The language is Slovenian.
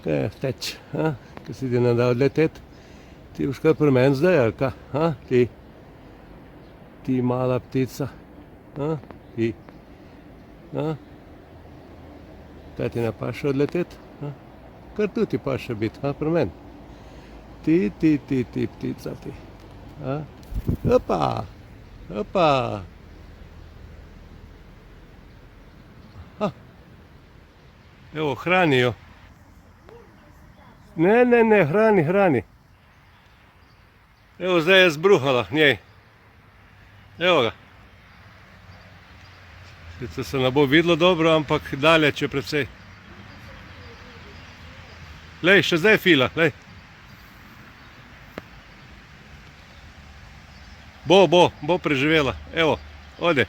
Kaj teč, kaj si ti ne da odleteti? Ti boš kar pri meni zdaj, ali kaj? Ti mala ptica. Ti. Kaj ti ne paše odleteti? Kar tu ti paše biti, pri meni. Ti, ptica ti. Opa, opa. Evo, hrani jo. Ne, hrani. Evo, zdaj je zbruhala njej. Evo ga. Sicer se ne bo videlo dobro, ampak daleč je precej. Lej, še zdaj fila, lej. Bo preživela. Evo, ode.